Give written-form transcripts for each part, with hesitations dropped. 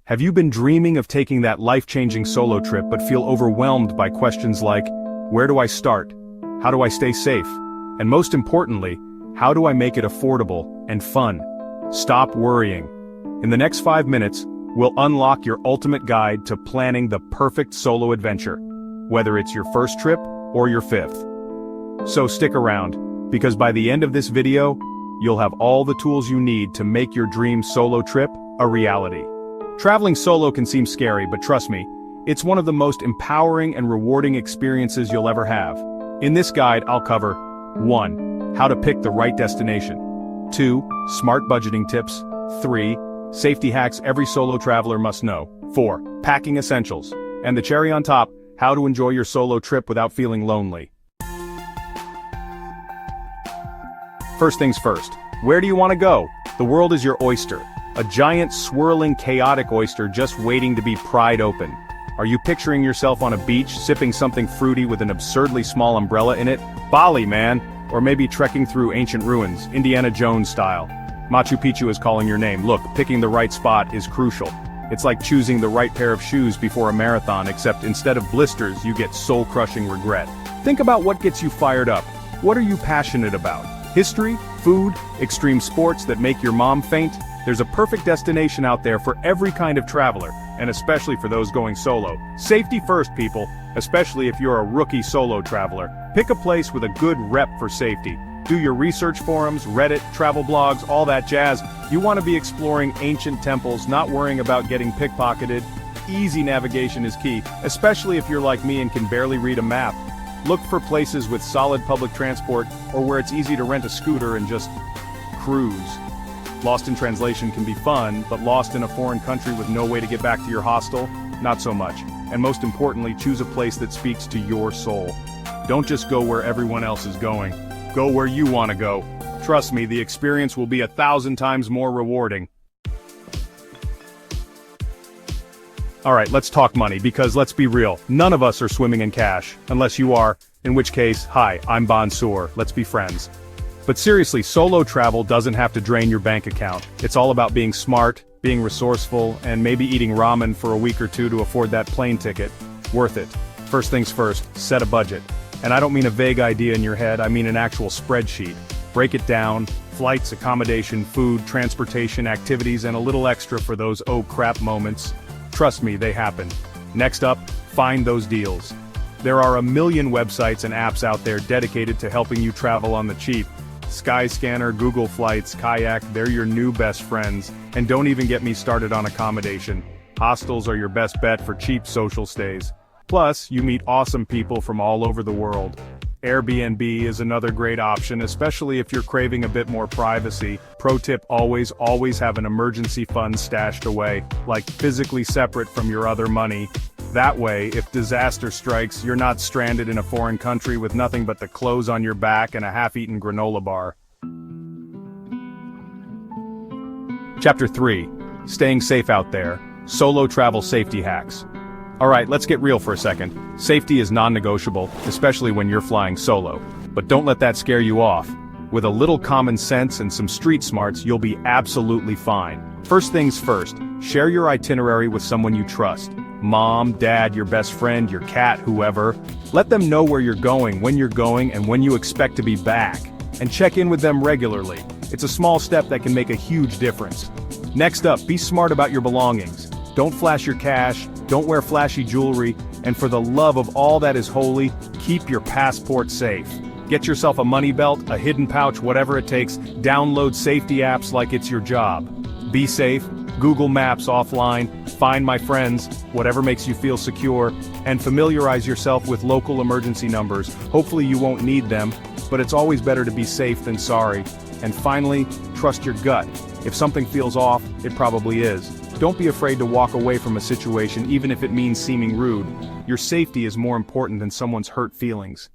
Have you been dreaming of taking that life-changing solo trip but feel overwhelmed by questions like, where do I start? How do I stay safe? And most importantly, how do I make it affordable and fun? Stop worrying. In the next 5 minutes, we'll unlock your ultimate guide to planning the perfect solo adventure, whether it's your first trip or your 5th. So stick around, because by the end of this video, you'll have all the tools you need to make your dream solo trip a reality. Traveling solo can seem scary, but trust me, it's one of the most empowering and rewarding experiences you'll ever have. In this guide, I'll cover 1. How to pick the right destination. 2. Smart budgeting tips. 3. Safety hacks every solo traveler must know. 4. Packing essentials. And the cherry on top, how to enjoy your solo trip without feeling lonely. First things first, where do you want to go? The world is your oyster. A giant, swirling, chaotic oyster just waiting to be pried open. Are you picturing yourself on a beach, sipping something fruity with an absurdly small umbrella in it? Bali, man! Or maybe trekking through ancient ruins, Indiana Jones style. Machu Picchu is calling your name. Look, picking the right spot is crucial. It's like choosing the right pair of shoes before a marathon, except instead of blisters, you get soul-crushing regret. Think about what gets you fired up. What are you passionate about? History, food, extreme sports that make your mom faint? There's a perfect destination out there for every kind of traveler, and especially for those going solo. Safety first, people, especially if you're a rookie solo traveler. Pick a place with a good rep for safety. Do your research forums, Reddit, travel blogs, all that jazz. You want to be exploring ancient temples, not worrying about getting pickpocketed. Easy navigation is key, especially if you're like me and can barely read a map. Look for places with solid public transport, or where it's easy to rent a scooter and just cruise. Lost in translation can be fun, but lost in a foreign country with no way to get back to your hostel? Not so much. And most importantly, choose a place that speaks to your soul. Don't just go where everyone else is going. Go where you want to go. Trust me, the experience will be 1,000 times more rewarding. Alright, let's talk money, because let's be real, none of us are swimming in cash, unless you are, in which case, hi, I'm Bonsoir, let's be friends. But seriously, solo travel doesn't have to drain your bank account. It's all about being smart, being resourceful, and maybe eating ramen for a week or two to afford that plane ticket. Worth it. First things first, set a budget. And I don't mean a vague idea in your head, I mean an actual spreadsheet. Break it down, flights, accommodation, food, transportation, activities, and a little extra for those oh crap moments. Trust me, they happen. Next up, find those deals. There are a million websites and apps out there dedicated to helping you travel on the cheap. Skyscanner, Google Flights, Kayak, they're your new best friends. And don't even get me started on accommodation. Hostels are your best bet for cheap social stays. Plus, you meet awesome people from all over the world. Airbnb is another great option, especially if you're craving a bit more privacy. Pro tip, always have an emergency fund stashed away, like physically separate from your other money. That way, if disaster strikes, you're not stranded in a foreign country with nothing but the clothes on your back and a half-eaten granola bar. Chapter 3. Staying safe out there. Solo travel safety hacks. Alright, let's get real for a second. Safety is non-negotiable, especially when you're flying solo. But don't let that scare you off. With a little common sense and some street smarts, you'll be absolutely fine. First things first, share your itinerary with someone you trust. Mom, dad, your best friend, your cat, whoever. Let them know where you're going, and when you expect to be back. And check in with them regularly. It's a small step that can make a huge difference. Next up, be smart about your belongings. Don't flash your cash, don't wear flashy jewelry, and for the love of all that is holy, keep your passport safe. Get yourself a money belt, a hidden pouch, whatever it takes. Download safety apps like it's your job. Be safe, Google Maps offline, find my friends, whatever makes you feel secure, and familiarize yourself with local emergency numbers. Hopefully you won't need them, but it's always better to be safe than sorry. And finally, trust your gut. If something feels off, it probably is. Don't be afraid to walk away from a situation even if it means seeming rude. Your safety is more important than someone's hurt feelings.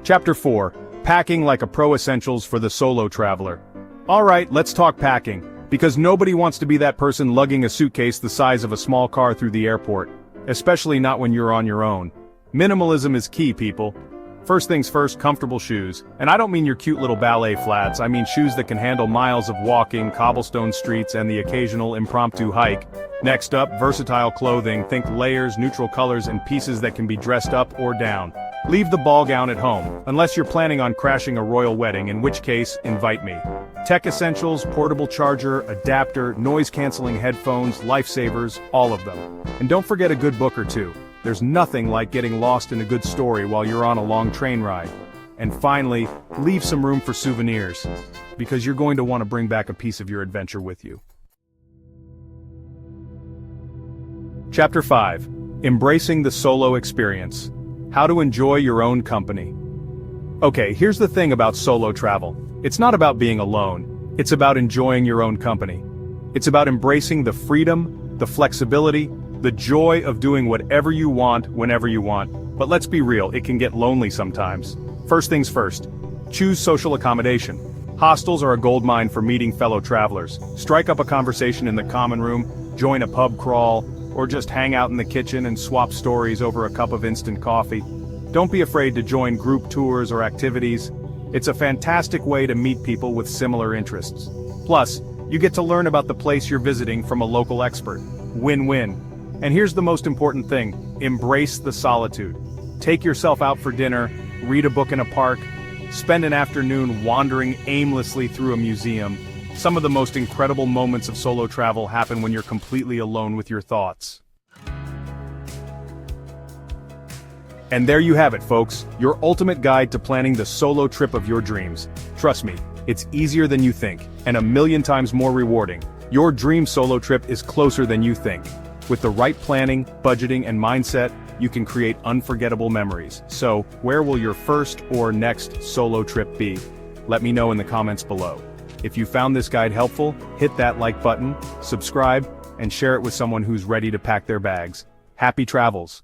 Chapter 4. Packing like a pro essentials for the solo traveler. Alright, let's talk packing. Because nobody wants to be that person lugging a suitcase the size of a small car through the airport. Especially not when you're on your own. Minimalism is key, people. First things first, comfortable shoes. And I don't mean your cute little ballet flats, I mean shoes that can handle miles of walking, cobblestone streets, and the occasional impromptu hike. Next up, versatile clothing, think layers, neutral colors, and pieces that can be dressed up or down. Leave the ball gown at home, unless you're planning on crashing a royal wedding, in which case, invite me. Tech essentials, portable charger, adapter, noise-canceling headphones, lifesavers, all of them. And don't forget a good book or two. There's nothing like getting lost in a good story while you're on a long train ride. And finally, leave some room for souvenirs, because you're going to want to bring back a piece of your adventure with you. Chapter 5. Embracing the Solo Experience. How to enjoy your own company. Okay, here's the thing about solo travel. It's not about being alone, it's about enjoying your own company. It's about embracing the freedom, the flexibility, the joy of doing whatever you want, whenever you want. But let's be real, it can get lonely sometimes. First things first, choose social accommodation. Hostels are a goldmine for meeting fellow travelers. Strike up a conversation in the common room, join a pub crawl, or just hang out in the kitchen and swap stories over a cup of instant coffee. Don't be afraid to join group tours or activities. It's a fantastic way to meet people with similar interests. Plus, you get to learn about the place you're visiting from a local expert. Win-win. And here's the most important thing, embrace the solitude. Take yourself out for dinner, read a book in a park, spend an afternoon wandering aimlessly through a museum. Some of the most incredible moments of solo travel happen when you're completely alone with your thoughts. And there you have it, folks, your ultimate guide to planning the solo trip of your dreams. Trust me, it's easier than you think, and a million times more rewarding. Your dream solo trip is closer than you think. With the right planning, budgeting, and mindset, you can create unforgettable memories. So, where will your first or next solo trip be? Let me know in the comments below. If you found this guide helpful, hit that like button, subscribe, and share it with someone who's ready to pack their bags. Happy travels!